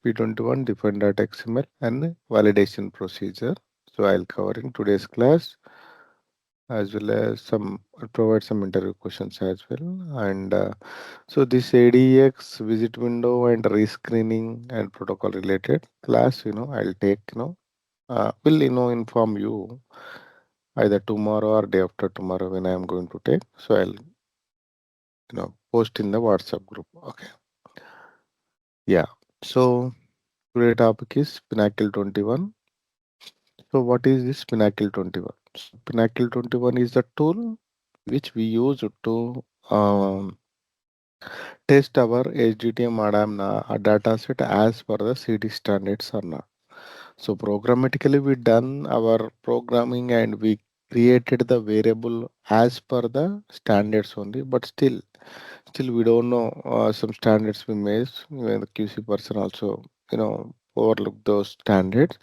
P21 Define.xml and validation procedure. So I'll cover in today's class as well as some provide some interview questions as well. And so this ADX visit window and rescreening and protocol related class, I'll take, will inform you either tomorrow or day after tomorrow when I am going to take. So I'll post in the WhatsApp group. Okay. Yeah. So today topic is Pinnacle 21. So what is this Pinnacle 21? So Pinnacle 21 is the tool which we use to test our HDTM data set as per the CD standards or not. So programmatically we done our programming and we created the variable as per the standards only, but still we don't know some standards we made when the QC person also overlook those standards.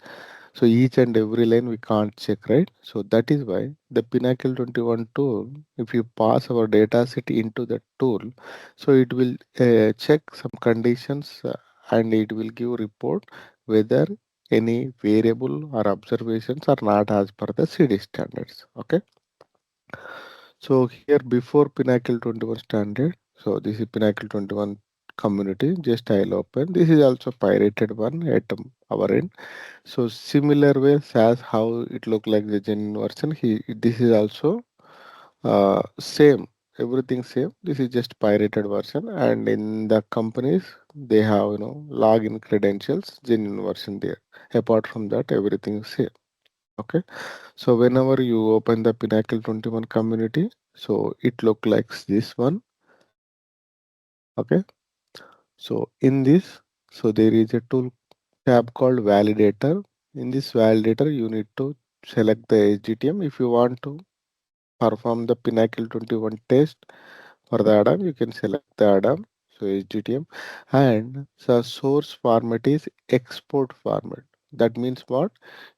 So each and every line we can't check, right? So that is why the Pinnacle 21 tool, if you pass our data set into the tool, so it will check some conditions and it will give report whether any variable or observations are not as per the CD standards. Okay. So here before Pinnacle 21 standard, so this is Pinnacle 21 community. Just I'll open. This is also pirated one at our end. So similar way as how it look like the genuine version. This is also same. Everything same. This is just pirated version, and in the companies they have login credentials genuine version there. Apart from that, everything is same. Okay. So whenever you open the Pinnacle 21 community, so it look like this one. Okay. So in this, so there is a tool tab called validator. In this validator, you need to select the SDTM. If you want to perform the Pinnacle 21 test for the Adam, you can select the Adam. So SDTM and the source format is export format. That means what?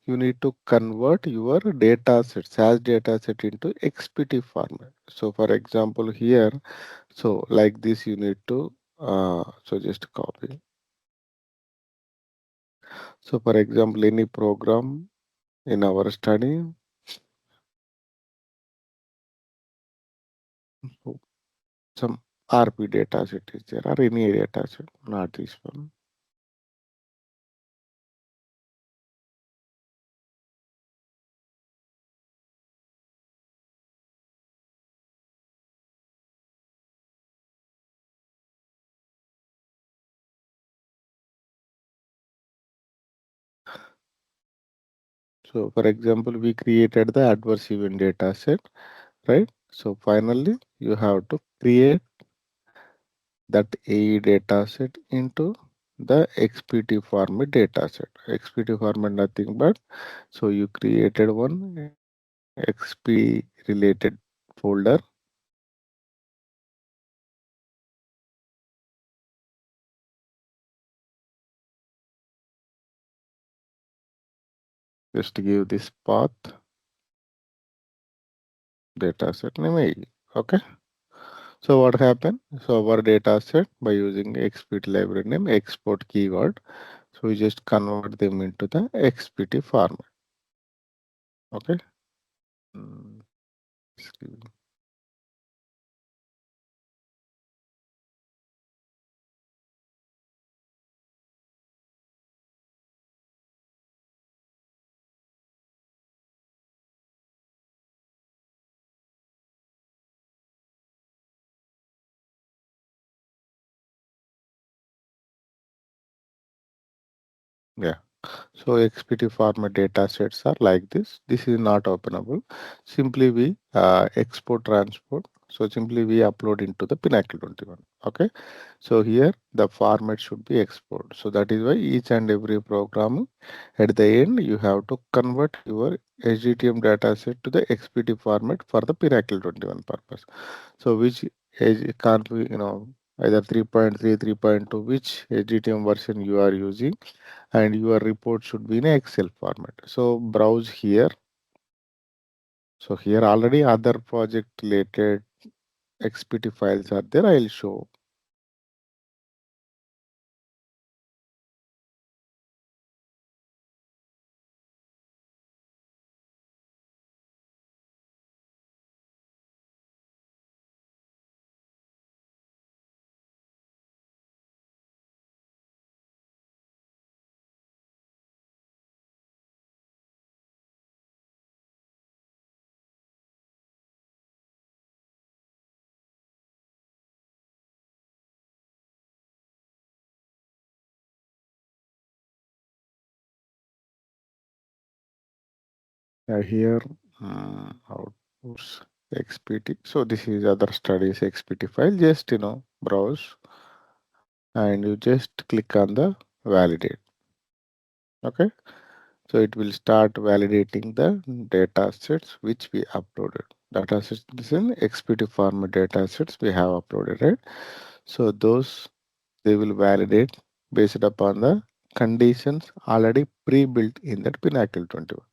You need to convert your data set, SAS data set into XPT format. So for example, here, so like this, you need to, so just copy. So for example, any program in our study, so some RP data set is there or any data set, not this one. So for example, we created the adverse event data set, right? So finally, you have to create that AE data set into the XPT format data set. XPT format nothing but so you created one XP related folder. Just give this path data set name AE. Okay. So what happened? So our data set by using XPT library name export keyword. So we just convert them into the XPT format. Okay. Mm, yeah. So XPT format data sets are like this. This is not openable. Simply we export transport. So simply we upload into the Pinnacle 21. Okay. So here the format should be export. So that is why each and every program at the end you have to convert your HDTM data set to the XPT format for the Pinnacle 21 purpose. So which can't be either 3.3, 3.2, which HDTM version you are using and your report should be in Excel format. So browse here. So here already other project related XPT files are there. I'll show. Here, outputs XPT. So this is other studies XPT file. Just browse and you just click on the validate. Okay. So it will start validating the data sets which we uploaded. Data sets is in XPT format data sets we have uploaded, right? So those they will validate based upon the conditions already pre-built in that Pinnacle 21.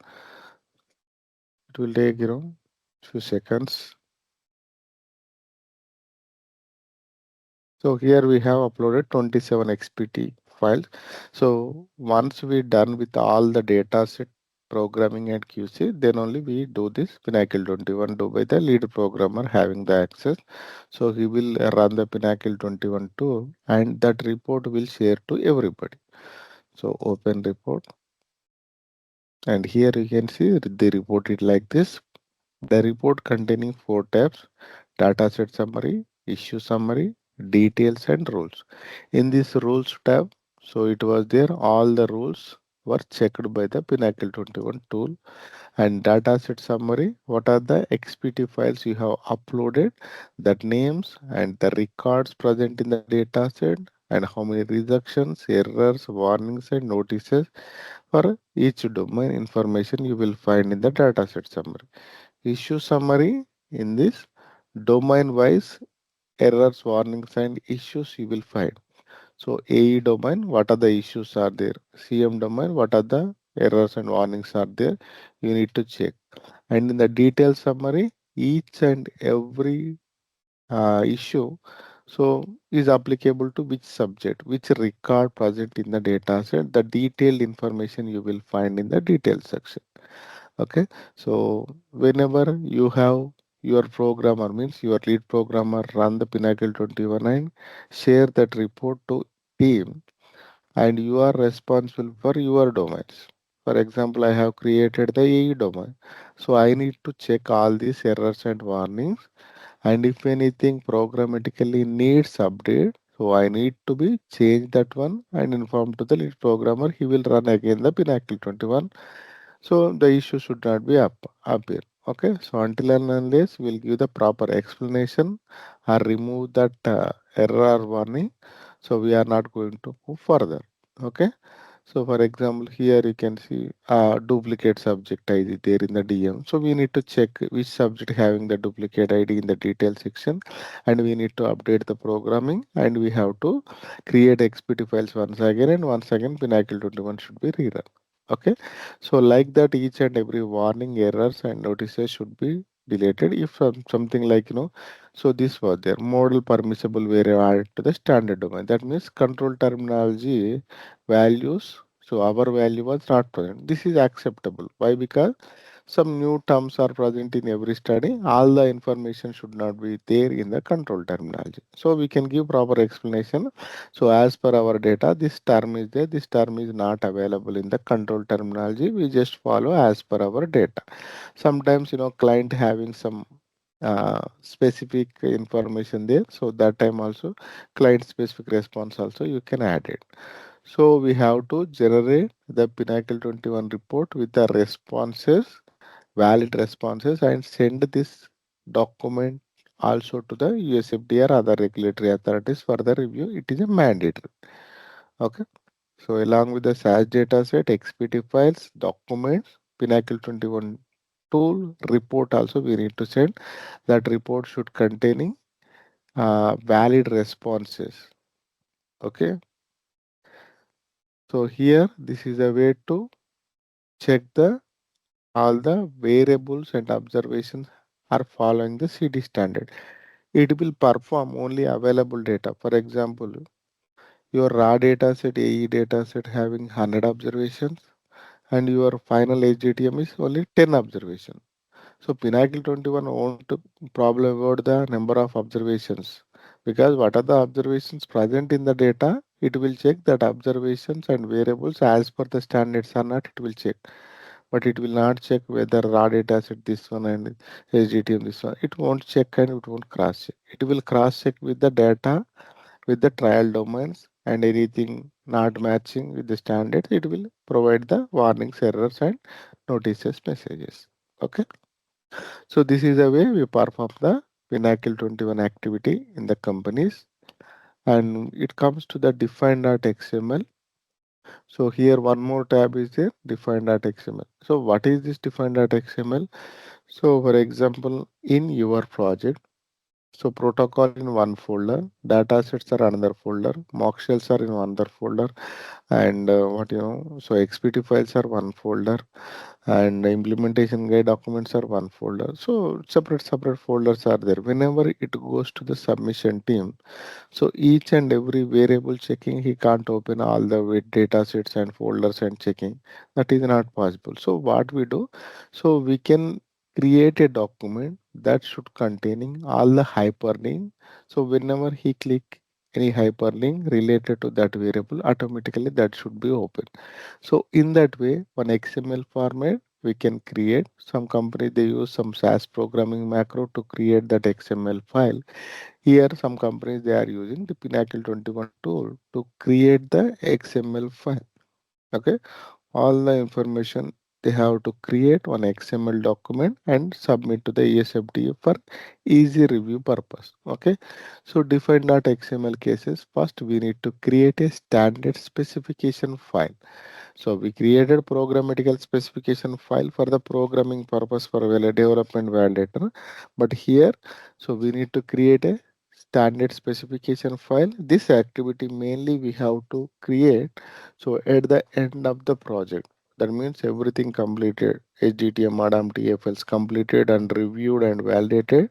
It will take few seconds. So here we have uploaded 27 XPT files. So once we done with all the data set programming and QC, then only we do this Pinnacle 21 do by the lead programmer having the access. So he will run the Pinnacle 21 tool and that report will share to everybody. So open report and here you can see they reported like this. The report containing four tabs: dataset summary, issue summary, details, and rules. In this rules tab, so it was there, all the rules were checked by the Pinnacle 21 tool. And dataset summary, what are the XPT files you have uploaded, that names and the records present in the dataset, and how many rejections, errors, warnings, and notices for each domain information you will find in the dataset summary. Issue summary, in this domain wise errors, warnings, and issues you will find. So AE domain, what are the issues are there? CM domain, what are the errors and warnings are there? You need to check. And in the detailed summary, each and every issue so is applicable to which subject, which record present in the data set. The detailed information you will find in the detailed section. Okay, so whenever you have your programmer, means your lead programmer, run the Pinnacle 21 and share that report to team, and you are responsible for your domains. For example, I have created the AE domain, so I need to check all these errors and warnings, and if anything programmatically needs update, so I need to be change that one and inform to the lead programmer. He will run again the Pinnacle 21, so the issue should not be up here. Okay, so until and unless we'll give the proper explanation or remove that error or warning, so we are not going to move further. Okay, so for example, here you can see duplicate subject ID there in the DM. So we need to check which subject having the duplicate ID in the detail section, and we need to update the programming, and we have to create XPT files once again, and once again Pinnacle 21 should be rerun. Okay, so like that, each and every warning, errors, and notices should be deleted. If something like so this was there model permissible variable added to the standard domain. That means control terminology values. So our value was not present. This is acceptable. Why? Because some new terms are present in every study. All the information should not be there in the control terminology. So we can give proper explanation. So as per our data, this term is there. This term is not available in the control terminology. We just follow as per our data. Sometimes client having some specific information there. So that time also client specific response also you can add it. So we have to generate the Pinnacle 21 report with the responses, valid responses, and send this document also to the USFDA or other regulatory authorities for the review. It is a mandatory. Okay. So along with the SAS dataset, XPT files, documents, Pinnacle 21 tool report also we need to send. That report should containing valid responses. Okay. So here this is a way to check the all the variables and observations are following the CD standard. It will perform only available data. For example, your raw data set, AE data set having 100 observations, and your final SDTM is only 10 observations. So Pinnacle 21 won't problem about the number of observations, because what are the observations present in the data, it will check that observations and variables as per the standards or not, it will check. But it will not check whether raw data set this one and SDTM this one. It won't check and it won't cross check. It will cross check with the data, with the trial domains, and anything not matching with the standards, it will provide the warnings, errors, and notices messages. Okay, so this is the way we perform the Pinnacle 21 activity in the companies, and it comes to the Define.xml. So here one more tab is there, Define.xml. So what is this Define.xml? So for example, in your project, so protocol in one folder, data sets are another folder, mock shells are in another folder, and so XPT files are one folder, and the implementation guide documents are one folder. So separate folders are there. Whenever it goes to the submission team, so each and every variable checking, he can't open all the data sets and folders and checking. That is not possible. So what we do, so we can create a document that should containing all the hyperlink. So whenever he click any hyperlink related to that variable, automatically that should be open. So in that way, one XML format we can create. Some company they use some SAS programming macro to create that XML file. Here, some companies they are using the Pinnacle 21 tool to create the XML file. Okay, all the information they have to create one XML document and submit to the ESFDA for easy review purpose. Okay, so define.xml cases. First, we need to create a standard specification file. So we created programmatical specification file for the programming purpose for development validator. But here, so we need to create a standard specification file. This activity mainly we have to create. So at the end of the project, that means everything completed, SDTM, ADAM, TFLs completed and reviewed and validated.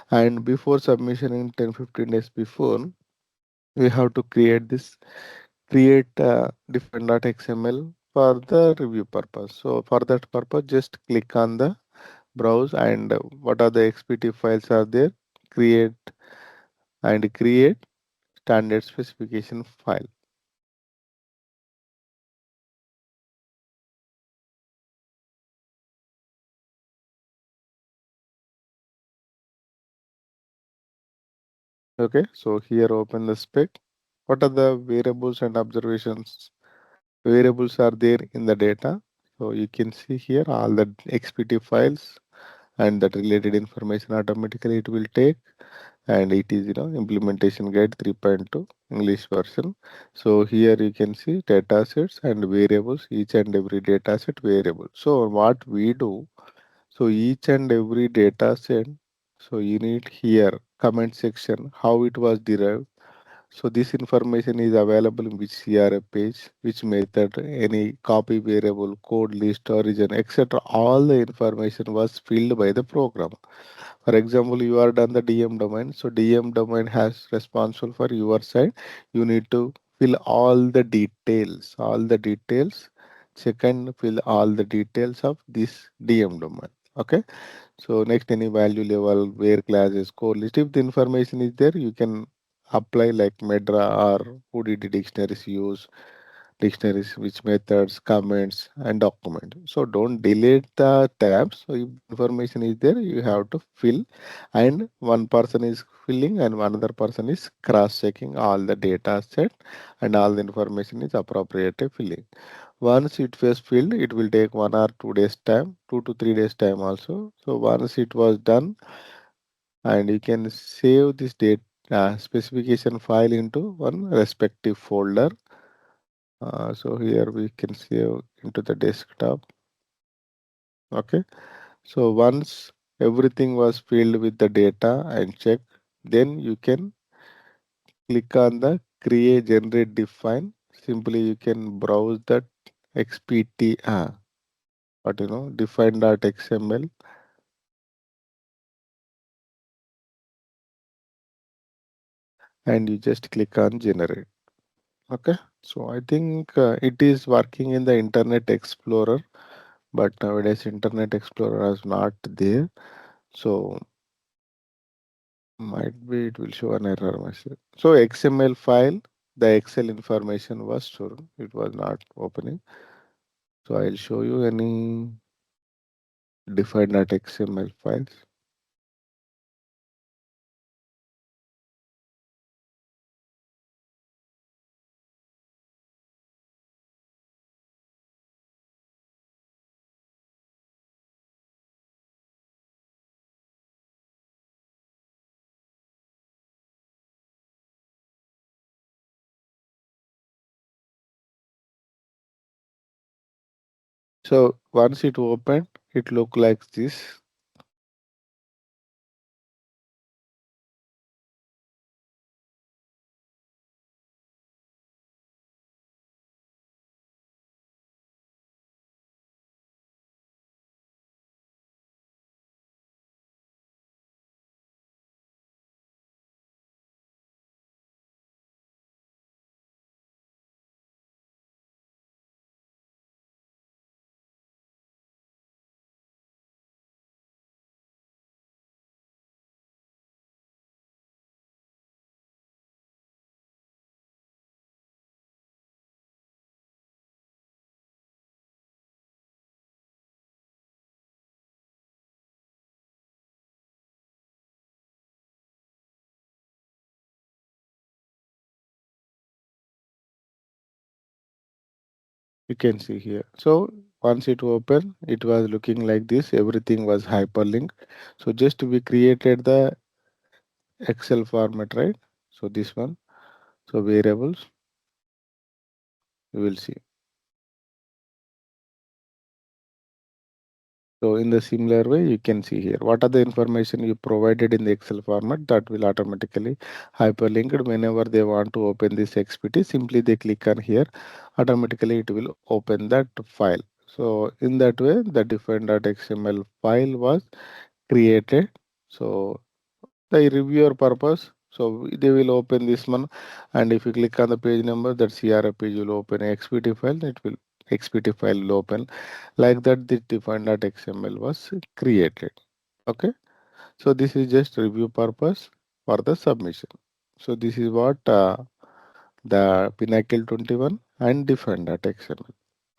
And before submission in 10-15 days before, we have to create define.xml for the review purpose. So for that purpose, just click on the browse and what are the XPT files are there, create and create standard specification file. Okay, so here open the spec. What are the variables and observations? Variables are there in the data. So you can see here all the XPT files and that related information automatically it will take, and it is implementation guide 3.2 English version. So here you can see data sets and variables, each and every data set variable. So what we do, so each and every data set, so you need here comment section how it was derived. So this information is available in which CRF page, which method, any copy variable, code list, origin, etc. All the information was filled by the program. For example, you are done the DM domain. So DM domain has responsible for your side. You need to fill all the details. Check and fill all the details of this DM domain. Okay. So next, any value level, where classes, core list. If the information is there, you can apply like Medra or who did the dictionaries use, dictionaries, which methods, comments, and document. So don't delete the tabs. So if information is there, you have to fill, and one person is filling and one other person is cross-checking all the data set and all the information is appropriately filling. Once it was filled, it will take 1 or 2 days time, 2 to 3 days time also. So once it was done, and you can save this data specification file into one respective folder. So here we can save into the desktop. Okay. So once everything was filled with the data and checked, then you can click on the create generate define. Simply you can browse that XPT, define.xml, and you just click on generate. Okay. So I think it is working in the Internet Explorer, but nowadays Internet Explorer is not there. So might be it will show an error message. So XML file, the Excel information was stored. It was not opening. So I'll show you any define.xml files. So once it opened, it look like this. You can see here. So once it opened, it was looking like this. Everything was hyperlinked. So just we created the Excel format, right? So this one. So variables, you will see. So in the similar way, you can see here what are the information you provided in the Excel format that will automatically hyperlinked whenever they want to open this XPT. Simply they click on here, automatically it will open that file. So in that way, the Define.xml file was created. So the reviewer purpose. So they will open this one, and if you click on the page number, that CRF page will open a XPT file. It will XPT file will open like that. The define.xml was created. Okay, so this is just review purpose for the submission. So this is what the Pinnacle 21 and define.xml.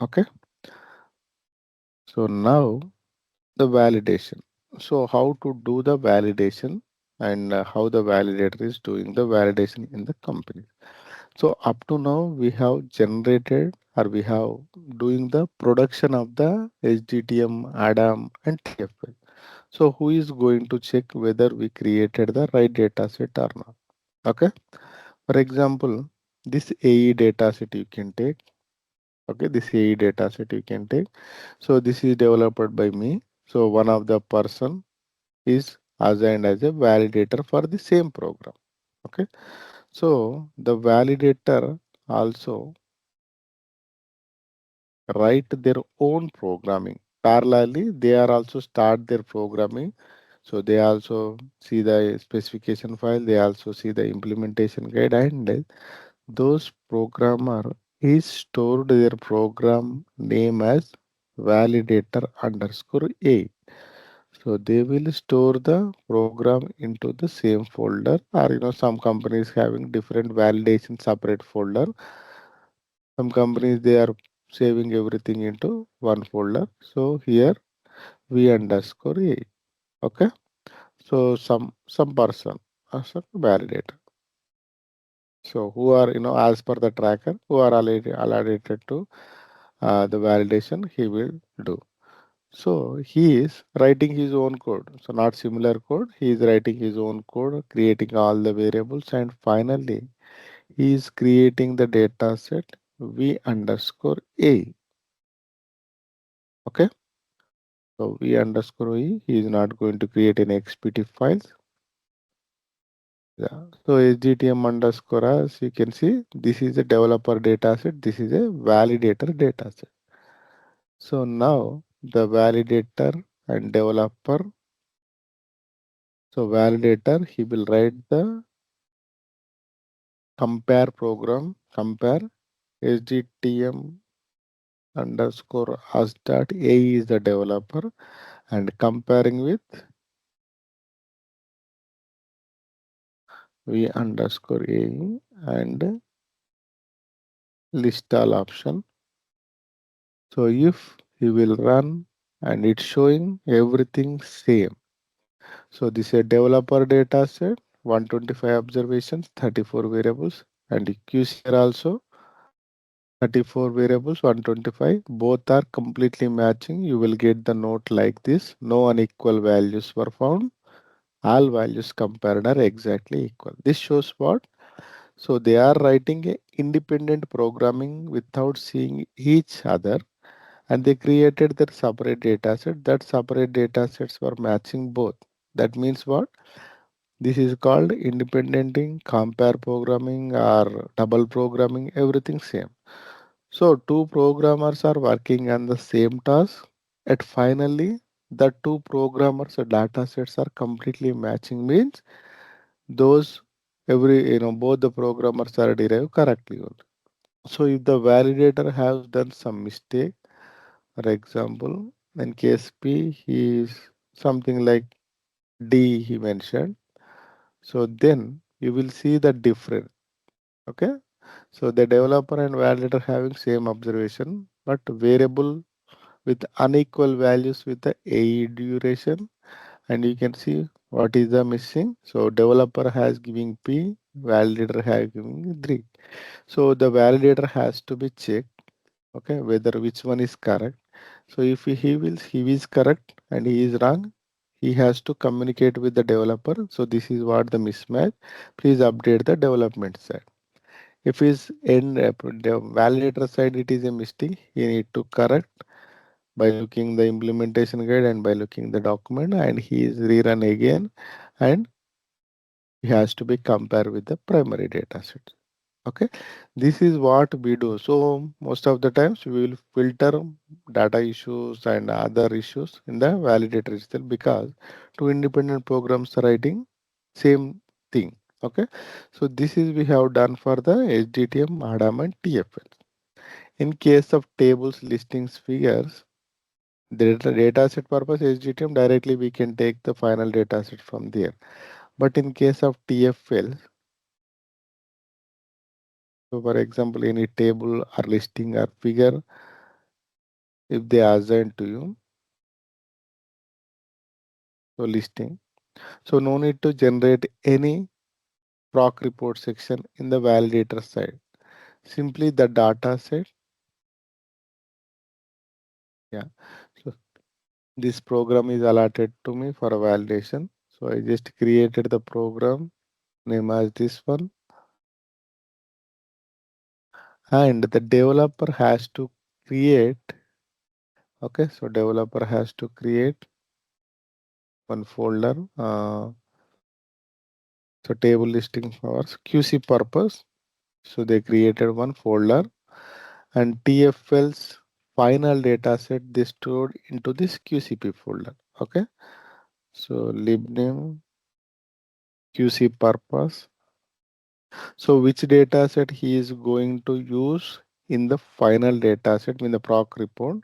Okay, so now the validation. So how to do the validation and how the validator is doing the validation in the company. So up to now we have generated or we have doing the production of the SDTM, ADAM and TFL. So who is going to check whether we created the right data set or not? Okay. For example, this AE data set you can take. Okay, this AE data set you can take. So this is developed by me. So one of the person is assigned as a validator for the same program. Okay, so the validator also write their own programming. Parallelly, they are also start their programming. So they also see the specification file, they also see the implementation guide, and those programmer is stored their program name as validator underscore A. So they will store the program into the same folder, or some companies having different validation separate folder. Some companies they are saving everything into one folder. So here we underscore A. Okay. So some person as a validator. So who are as per the tracker who are allocated to the validation he will do. So he is writing his own code. So not similar code. He is writing his own code, creating all the variables, and finally he is creating the data set v underscore a. Okay. So v underscore e. He is not going to create any XPT files. Yeah. So SDTM underscore as you can see, this is a developer data set. This is a validator data set. So now the validator and developer. So validator, he will write the compare program, compare SDTM underscore us dot A is the developer and comparing with V underscore A and list all option. So if he will run and it's showing everything same. So this is a developer data set, 125 observations, 34 variables, and QCR also 34 variables, 125. Both are completely matching. You will get the note like this. No unequal values were found. All values compared are exactly equal. This shows what? So they are writing a independent programming without seeing each other, and they created their separate data set. That separate data sets were matching both. That means what? This is called independenting compare programming or double programming, everything same. So two programmers are working on the same task. At finally, the two programmers data sets are completely matching means those both the programmers are derived correctly only. So if the validator has done some mistake, for example, in case P he is something like D he mentioned, so then you will see the difference. Okay, so the developer and validator having same observation, but variable with unequal values with the AE duration, and you can see what is the missing. So developer has giving P, validator has giving 3. So the validator has to be checked, okay, whether which one is correct. So if he is correct and he is wrong, he has to communicate with the developer. So this is what the mismatch. Please update the development side. If his end the validator side it is a mistake, he need to correct by looking the implementation guide and by looking the document, and he is rerun again, and he has to be compared with the primary data set. Okay, this is what we do. So most of the times we will filter data issues and other issues in the validator itself, because two independent programs are writing same thing. Okay, so this is we have done for the SDTM, ADAM and TFL. In case of tables, listings, figures, the data set purpose SDTM, directly we can take the final data set from there. But in case of TFL, so for example, any table or listing or figure, if they are assigned to you, so listing, so no need to generate any proc report section in the validator side. Simply the data set, yeah. So this program is allotted to me for a validation. So I just created the program name as this one, and the developer has to create. Okay, so developer has to create one folder. So table listing for QC purpose. So they created one folder, and TFL's final data set they stored into this QCP folder. Okay, so libname QC purpose. So which data set he is going to use in the final data set in the proc report.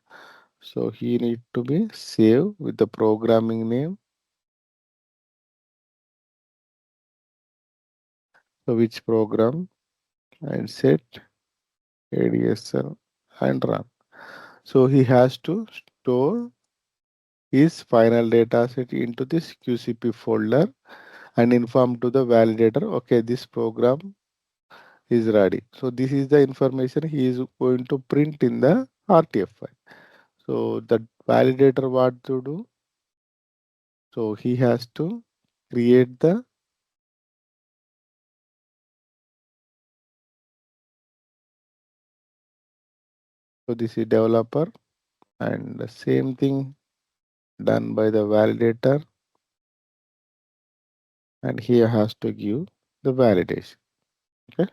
So he need to be saved with the programming name. So which program, and set ADSL and run. So he has to store his final data set into this QCP folder and inform to the validator, okay, this program is ready. So this is the information he is going to print in the RTF file. So the validator what to do? So he has to create the, so this is developer, and the same thing done by the validator, and he has to give the validation. Okay.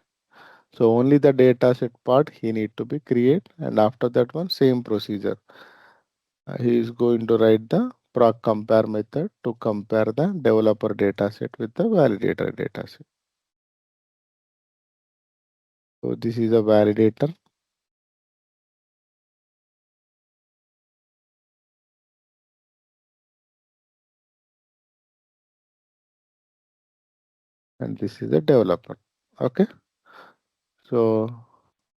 So only the data set part he need to be create, and after that one same procedure. He is going to write the proc compare method to compare the developer data set with the validator data set. So this is a validator, and this is a developer. Okay. So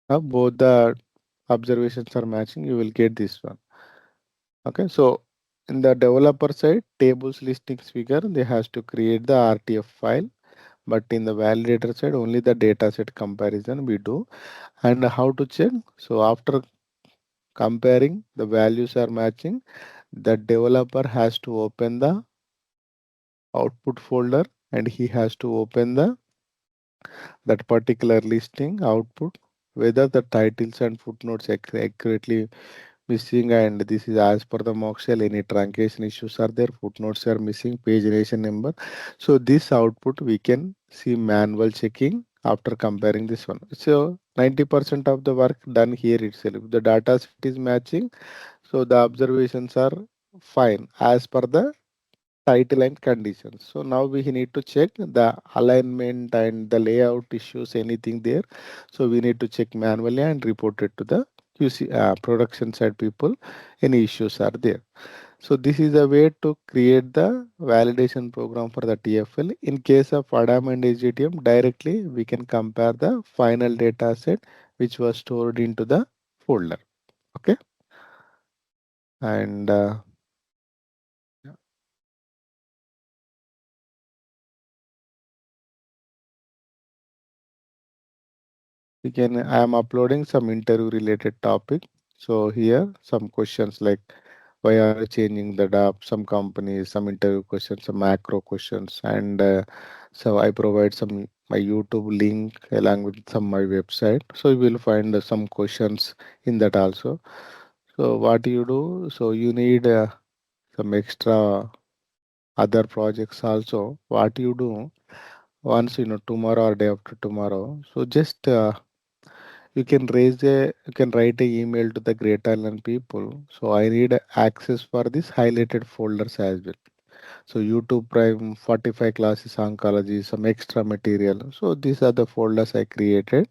now both the observations are matching. You will get this one. Okay. So in the developer side, tables, listings, figure, they has to create the RTF file. But in the validator side, only the data set comparison we do. And how to check? So after comparing, the values are matching, the developer has to open the output folder, and he has to open the that particular listing output, whether the titles and footnotes accurately missing, and this is as per the mock shell. Any truncation issues are there, footnotes are missing, pagination number. So this output we can see manual checking after comparing this one. So 90% of the work done here itself. If the data set is matching, so the observations are fine as per the title and conditions. So now we need to check the alignment and the layout issues, anything there. So we need to check manually and report it to the QC production side people. Any issues are there. So this is a way to create the validation program for the TFL. In case of ADAM and SDTM, directly we can compare the final data set which was stored into the folder. Okay, and we can, I am uploading some interview related topic. So here some questions like why are you changing the DAP, some companies, some interview questions, some macro questions, and so I provide some my YouTube link along with some my website. So you will find some questions in that also. So what you do? So you need some extra other projects also. What you do once tomorrow or day after tomorrow. So just you can write a email to the Great Island people. So I need access for this highlighted folders as well. So YouTube Prime 45 classes oncology, some extra material. So these are the folders I created.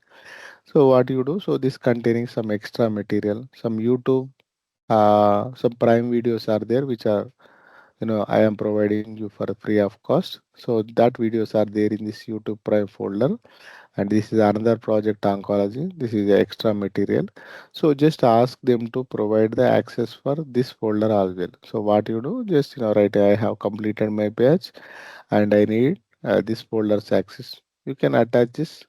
So what you do? So this containing some extra material, some YouTube, some Prime videos are there which are I am providing you for free of cost. So that videos are there in this YouTube Prime folder, and this is another project oncology. This is the extra material. So just ask them to provide the access for this folder as well. So what you do, just write I have completed my batch and I need this folder's access. You can attach this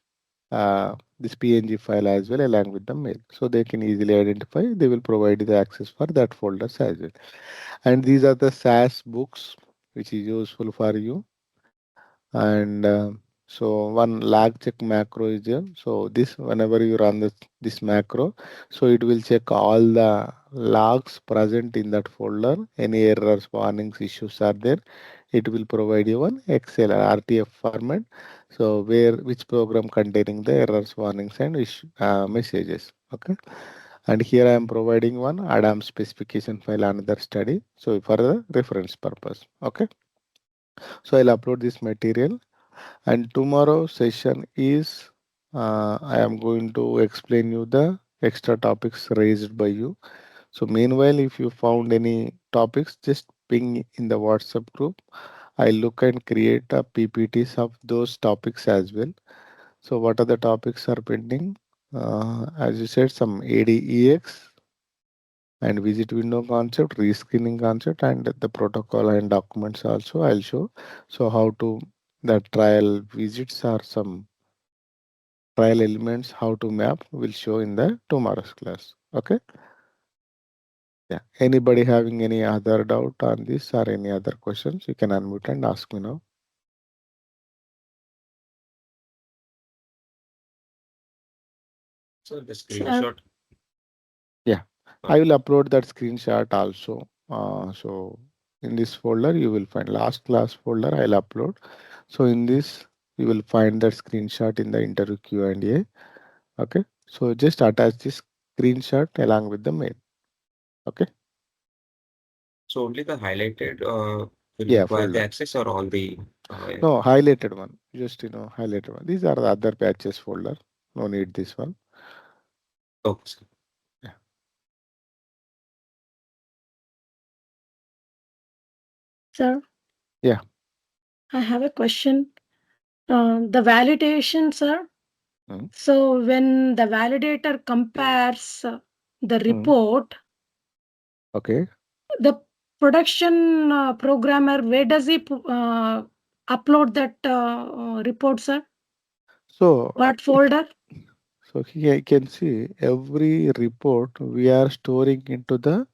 png file as well along with the mail, so they can easily identify. They will provide the access for that folders as well. And these are the SAS books which is useful for you. And so one lag check macro is there. So this whenever you run this macro, so it will check all the logs present in that folder. Any errors, warnings, issues are there. It will provide you one Excel or RTF format. So where which program containing the errors, warnings, and messages. Okay. And here I am providing one ADAM specification file, another study. So for the reference purpose. Okay. So I'll upload this material, and tomorrow session is I am going to explain you the extra topics raised by you. So meanwhile, if you found any topics, just ping in the WhatsApp group. I look and create a PPTs of those topics as well. So what are the topics are pending? As you said, some ADEX and visit window concept, rescreening concept, and the protocol and documents also I'll show. So how to the trial visits or some trial elements, how to map will show in the tomorrow's class. Okay. Yeah. Anybody having any other doubt on this or any other questions, you can unmute and ask me now. So the screenshot. Yeah. I will upload that screenshot also. So in this folder, you will find last class folder I'll upload. So in this, you will find that screenshot in the interview Q&A. Okay. So just attach this screenshot along with the mail. Okay. So only the highlighted will Yeah, require the folder. access or all the No, highlighted one. Just highlighted one. These are the other patches folder. No need this one. okay. Yeah. Sir, Yeah. I have a question. The validation, sir. Mm, So when the validator compares the mm. report, Okay. the production programmer, where does he upload that report, sir? So What folder? here you can see every report we are storing into the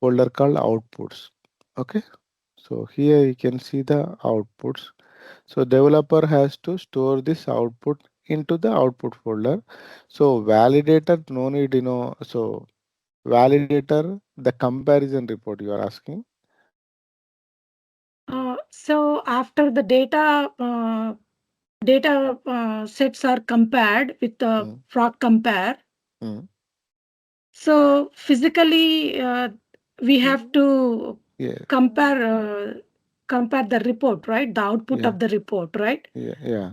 folder called outputs. Okay. So here you can see the outputs. So developer has to store this output into the output folder. So validator no need, so Validator, the comparison report you are asking. So after the data sets are compared with the Mm, frog compare, mm, so physically we have to yeah, compare the report, right? The output yeah, of the report, right? yeah, yeah.